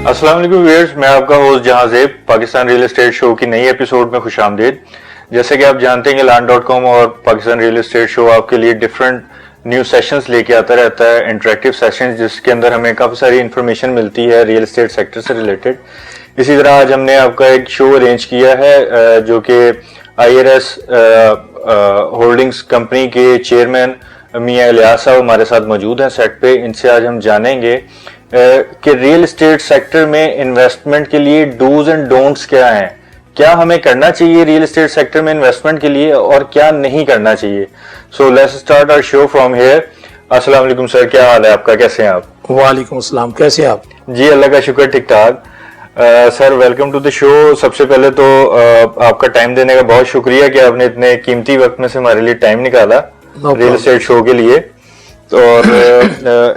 अस्सलाम वालेकुम व्यूअर्स, मैं आपका होस्ट जहां ज़ेब पाकिस्तान रियल एस्टेट शो की नई एपिसोड में खुशामदीद। जैसे कि आप जानते हैं कि Land.com और पाकिस्तान रियल एस्टेट शो आपके लिए डिफरेंट न्यू सेशंस लेके आता रहता है, इंटरेक्टिव सेशंस जिसके अंदर हमें काफ़ी सारी इंफॉर्मेशन मिलती है रियल एस्टेट सेक्टर से रिलेटेड। इसी तरह आज हमने आपका एक शो अरेंज किया है जो कि IRS होल्डिंग्स कंपनी के चेयरमैन मियां इलियास साहब हमारे साथ मौजूद हैं सेट पे। इनसे आज हम जानेंगे कि रियल एस्टेट सेक्टर में इन्वेस्टमेंट के लिए डूज एंड डोंट्स क्या हैं, क्या हमें करना चाहिए रियल एस्टेट सेक्टर में इन्वेस्टमेंट के लिए और क्या नहीं करना चाहिए। So let's start our show from here. अस्सलाम वालेकुम सर, क्या हाल है आपका, कैसे हैं आप? वालेकुम अस्सलाम, कैसे हैं आप? जी अल्लाह का शुक्र, ठीक ठाक। Sir welcome to the show. सबसे पहले तो आपका टाइम देने का बहुत शुक्रिया कि आपने इतने कीमती वक्त में से हमारे लिए टाइम निकाला रियल एस्टेट शो के लिए। और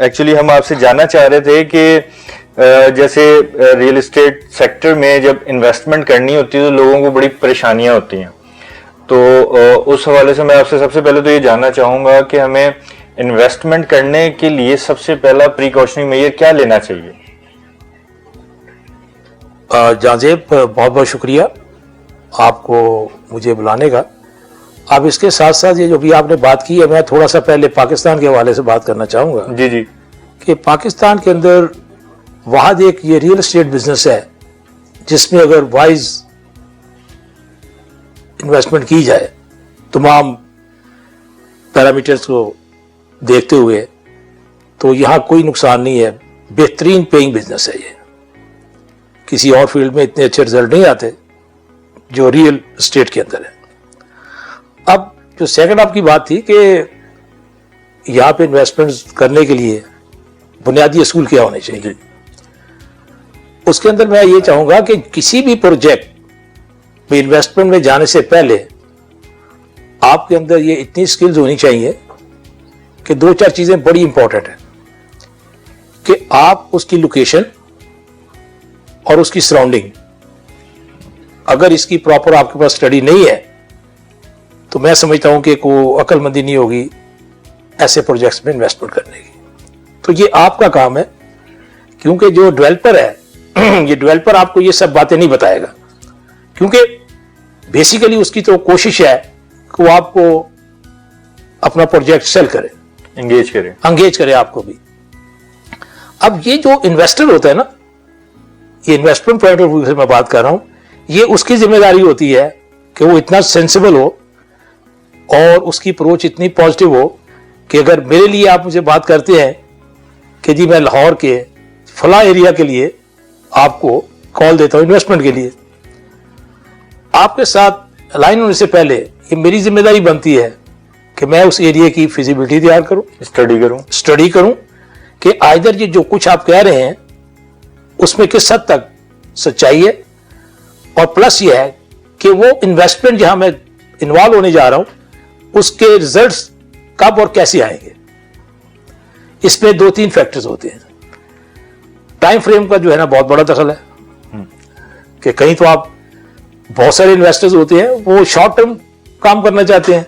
एक्चुअली हम आपसे जानना चाह रहे थे कि जैसे रियल एस्टेट सेक्टर में जब इन्वेस्टमेंट करनी होती है तो लोगों को बड़ी परेशानियां होती हैं, तो उस हवाले से मैं आपसे सबसे पहले तो ये जानना चाहूँगा कि हमें इन्वेस्टमेंट करने के लिए सबसे पहला प्रिकॉशनरी मेजर क्या लेना चाहिए। जाजेब, बहुत बहुत शुक्रिया आपको मुझे बुलाने का। अब इसके साथ साथ ये जो भी आपने बात की है, मैं थोड़ा सा पहले पाकिस्तान के हवाले से बात करना चाहूँगा। जी जी। कि पाकिस्तान के अंदर वहाँ एक ये रियल एस्टेट बिजनेस है जिसमें अगर वाइज इन्वेस्टमेंट की जाए तमाम पैरामीटर्स को देखते हुए, तो यहाँ कोई नुकसान नहीं है। बेहतरीन पेइंग बिजनेस है ये। किसी और फील्ड में इतने अच्छे रिजल्ट नहीं आते जो रियल एस्टेट के अंदर है। अब जो सेकंड आपकी बात थी कि यहाँ पे इन्वेस्टमेंट करने के लिए बुनियादी असूल क्या होने चाहिए, उसके अंदर मैं ये चाहूँगा कि किसी भी प्रोजेक्ट में इन्वेस्टमेंट में जाने से पहले आपके अंदर ये इतनी स्किल्स होनी चाहिए कि दो चार चीज़ें बड़ी इंपॉर्टेंट है कि आप उसकी लोकेशन और उसकी सराउंडिंग, अगर इसकी प्रॉपर आपके पास स्टडी नहीं है तो मैं समझता हूं कि कोई अक्लमंदी नहीं होगी ऐसे प्रोजेक्ट्स में इन्वेस्टमेंट करने की। तो ये आपका काम है, क्योंकि जो डेवलपर है ये डेवलपर आपको ये सब बातें नहीं बताएगा, क्योंकि बेसिकली उसकी तो कोशिश है कि वो आपको अपना प्रोजेक्ट सेल करे, एंगेज करे आपको भी। अब ये जो इन्वेस्टर होता है ना, ये इन्वेस्टमेंट पॉइंट ऑफ व्यू से मैं बात कर रहा हूं, ये उसकी जिम्मेदारी होती है कि वो इतना सेंसिबल हो और उसकी अप्रोच इतनी पॉजिटिव हो कि अगर मेरे लिए आप मुझे बात करते हैं कि जी मैं लाहौर के फला एरिया के लिए आपको कॉल देता हूं इन्वेस्टमेंट के लिए, आपके साथ अलाइन होने से पहले ये मेरी जिम्मेदारी बनती है कि मैं उस एरिया की फिजिबिलिटी तैयार करूं, स्टडी करूं कि आइदर ये जो कुछ आप कह रहे हैं उसमें किस हद तक सच्चाई है, और प्लस ये है कि वो इन्वेस्टमेंट जहां मैं इन्वॉल्व होने जा रहा हूं उसके रिजल्ट्स कब और कैसे आएंगे। इसमें दो तीन फैक्टर्स होते हैं। टाइम फ्रेम का जो है ना बहुत बड़ा दखल है कि कहीं तो आप बहुत सारे इन्वेस्टर्स होते हैं वो शॉर्ट टर्म काम करना चाहते हैं।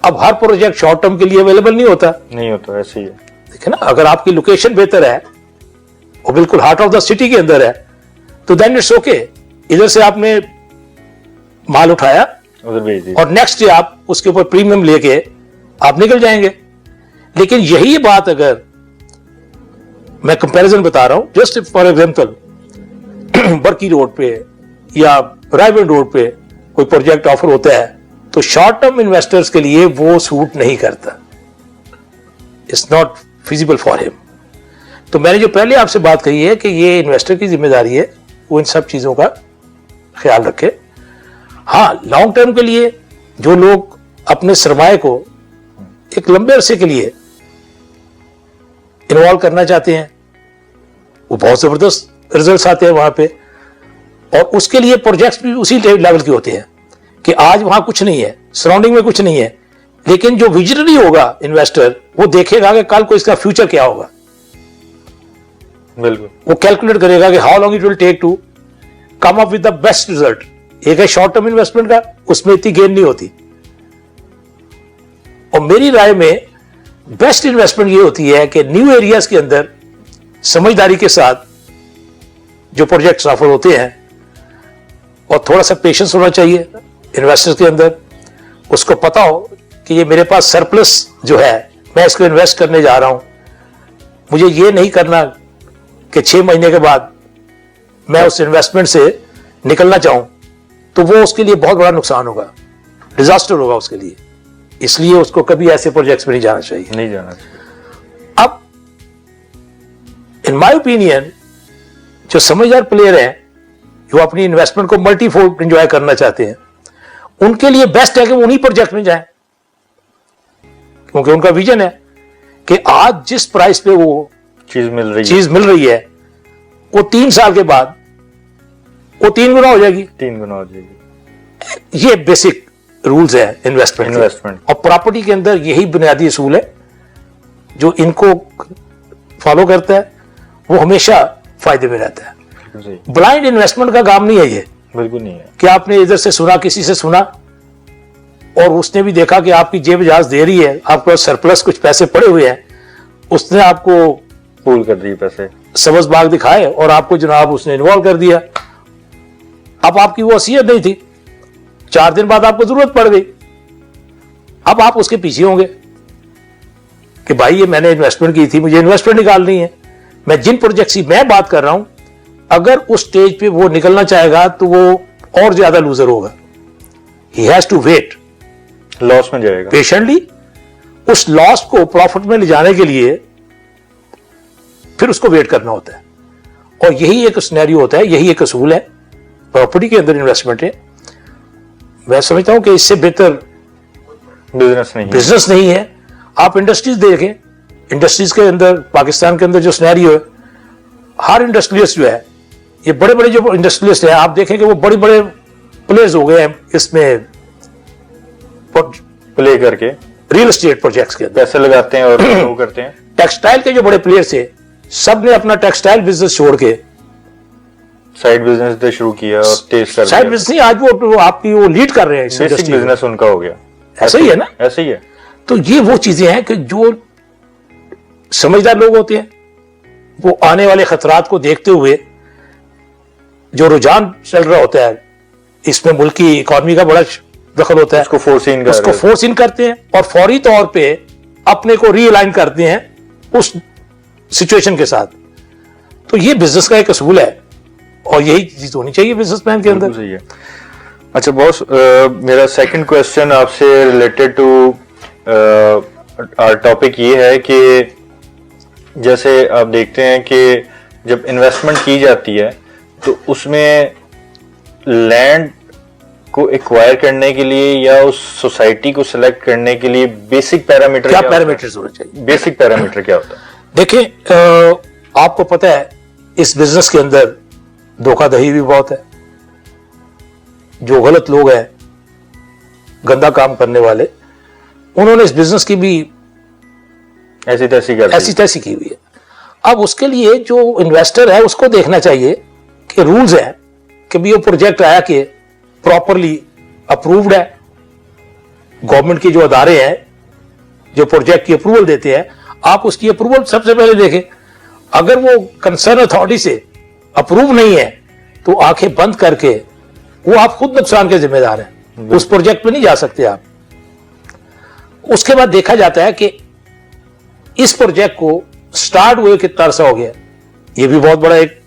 अब हर प्रोजेक्ट शॉर्ट टर्म के लिए अवेलेबल नहीं होता, ऐसे ही है। देखिए ना, अगर आपकी लोकेशन बेहतर है और बिल्कुल हार्ट ऑफ द सिटी के अंदर है तो देन इट्स ओके, इधर से आपने माल उठाया और नेक्स्ट डे आप उसके ऊपर प्रीमियम लेके आप निकल जाएंगे। लेकिन यही बात अगर मैं कंपैरिजन बता रहा हूं, just for example Bargi road पे या रायबन रोड पे कोई प्रोजेक्ट ऑफर होता है तो शॉर्ट टर्म इन्वेस्टर्स के लिए वो सूट नहीं करता, it's not feasible for him. तो मैंने जो पहले आपसे बात कही है कि ये इन्वेस्टर की जिम्मेदारी है वो इन सब चीजों का ख्याल रखे। हाँ, लॉन्ग टर्म के लिए जो लोग अपने सरमाए को एक लंबे अरसे के लिए इन्वॉल्व करना चाहते हैं वो बहुत जबरदस्त रिजल्ट्स आते हैं वहां पे, और उसके लिए प्रोजेक्ट्स भी उसी लेवल के होते हैं कि आज वहां कुछ नहीं है, सराउंडिंग में कुछ नहीं है, लेकिन जो विजनरी होगा इन्वेस्टर वो देखेगा कि कल को इसका फ्यूचर क्या होगा। बिल्कुल, वो कैलकुलेट करेगा कि how long it will take to come up with the best result. एक है शॉर्ट टर्म इन्वेस्टमेंट का, उसमें इतनी गेन नहीं होती। और मेरी राय में बेस्ट इन्वेस्टमेंट ये होती है कि न्यू एरियाज के अंदर समझदारी के साथ जो प्रोजेक्ट्स ऑफर होते हैं, और थोड़ा सा पेशेंस होना चाहिए इन्वेस्टर्स के अंदर, उसको पता हो कि ये मेरे पास सरप्लस जो है मैं इसको इन्वेस्ट करने जा रहा हूं, मुझे ये नहीं करना कि 6 महीने के बाद मैं उस इन्वेस्टमेंट से निकलना चाहूं, तो वो उसके लिए बहुत बड़ा नुकसान होगा, डिजास्टर होगा उसके लिए। इसलिए उसको कभी ऐसे प्रोजेक्ट्स में नहीं जाना चाहिए। नहीं जाना चाहिए। अब इन माय ओपिनियन जो समझदार प्लेयर हैं, जो अपनी इन्वेस्टमेंट को मल्टीफोल्ड एंजॉय करना चाहते हैं, उनके लिए बेस्ट है कि वो उन्हीं प्रोजेक्ट में जाएं, क्योंकि उनका विजन है कि आज जिस प्राइस पे वो चीज मिल रही है वो 3 साल के बाद वो 3 गुना हो जाएगी। 3 गुना हो जाएगी। ये बेसिक रूल्स है इन्वेस्टमेंट और प्रॉपर्टी के अंदर, यही बुनियादी असूल है। जो इनको फॉलो करता है वो हमेशा फायदे में रहता है। ब्लाइंड इन्वेस्टमेंट का काम नहीं है ये, बिल्कुल नहीं है कि आपने इधर से सुना, किसी से सुना, और उसने भी देखा कि आपकी जेब इजाज दे रही है, आपको सरप्लस कुछ पैसे पड़े हुए हैं, उसने आपको पूल कर दिए पैसे, सब्ज बाग दिखाए और आपको जनाब उसने इन्वॉल्व कर दिया। अब आपकी वो वसीयत नहीं थी, 4 दिन बाद आपको जरूरत पड़ गई, अब आप उसके पीछे होंगे कि भाई ये मैंने इन्वेस्टमेंट की थी, मुझे इन्वेस्टमेंट निकालनी है। मैं जिन प्रोजेक्ट्स की मैं बात कर रहा हूं, अगर उस स्टेज पे वो निकलना चाहेगा तो वो और ज्यादा लूजर होगा। He has to wait, loss में जाएगा पेशेंटली। उस लॉस को प्रॉफिट में ले जाने के लिए फिर उसको वेट करना होता है, और यही एक सिनेरियो होता है, यही एक असूल है प्रॉपर्टी के अंदर इन्वेस्टमेंट है। मैं समझता हूं कि इससे बेहतर बिजनेस नहीं है। आप इंडस्ट्रीज देखें, इंडस्ट्रीज के अंदर पाकिस्तान के अंदर जो सिनेरियो है, हर इंडस्ट्रियलिस्ट जो है, ये बड़े बड़े जो इंडस्ट्रियलिस्ट है, आप देखें कि वो बड़े बड़े प्लेयर्स हो गए हैं इसमें प्ले करके रियल एस्टेट प्रोजेक्ट्स के अंदर पैसे लगाते हैं और वो करते हैं। टेक्सटाइल के जो बड़े प्लेयर्स थे, सब ने अपना टेक्सटाइल बिजनेस छोड़ के साइड बिजनेस शुरू किया और तेज कर साइड बिजनेस नहीं, आज वो आपकी वो लीड कर रहे हैं, बेसिक बिजनेस उनका हो गया। ऐसा ही है ना, ऐसा ही है। तो ये वो चीजें हैं कि जो समझदार लोग होते हैं, वो आने वाले खतरात को देखते हुए, जो रुझान चल रहा होता है इसमें मुल्क की इकोनॉमी का बड़ा दखल होता है, उसको फोर्स इन करते हैं और फौरी तौर पे अपने को रीअलाइन करते हैं उस सिचुएशन के साथ। तो ये बिजनेस का एक असूल है और यही चीज होनी चाहिए बिजनेसमैन के अंदर। सही है। अच्छा बॉस, मेरा सेकंड क्वेश्चन आपसे रिलेटेड टू आवर टॉपिक ये है कि जैसे आप देखते हैं कि जब इन्वेस्टमेंट की जाती है तो उसमें लैंड को एक्वायर करने के लिए या उस सोसाइटी को सिलेक्ट करने के लिए बेसिक पैरामीटर क्या पैरामीटर्स होने चाहिए? बेसिक पैरामीटर क्या होता है? देखिए, आपको पता है इस बिजनेस के अंदर धोखाधड़ी भी बहुत है। जो गलत लोग हैं, गंदा काम करने वाले, उन्होंने इस बिजनेस की भी ऐसी तैसी की हुई है। अब उसके लिए जो इन्वेस्टर है उसको देखना चाहिए कि रूल्स है कि भी वो प्रोजेक्ट आया कि प्रॉपरली अप्रूव्ड है। गवर्नमेंट के जो अदारे हैं जो प्रोजेक्ट की अप्रूवल देते हैं, आप उसकी अप्रूवल सबसे पहले देखें। अगर वो कंसर्न अथॉरिटी से अप्रूव नहीं है तो आंखें बंद करके वो आप खुद नुकसान के जिम्मेदार हैं, उस प्रोजेक्ट पे नहीं जा सकते आप। उसके बाद देखा जाता है कि इस प्रोजेक्ट को स्टार्ट हुए कितना अरसा हो गया, ये भी बहुत बड़ा एक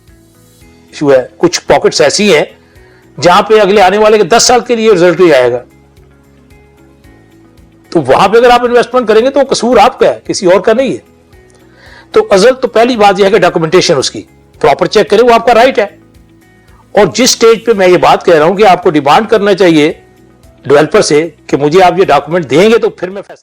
इशू है। कुछ पॉकेट्स ऐसी हैं जहां पे अगले आने वाले के 10 साल के लिए रिजल्ट ही आएगा, तो वहां पे अगर आप इन्वेस्टमेंट करेंगे तो कसूर आपका है, किसी और का नहीं है। तो अजल तो पहली बात यह है कि डॉक्यूमेंटेशन उसकी प्रॉपर चेक करें, वो आपका राइट है। और जिस स्टेज पे मैं ये बात कह रहा हूं कि आपको डिमांड करना चाहिए डेवलपर से कि मुझे आप ये डॉक्यूमेंट देंगे तो फिर मैं फैसला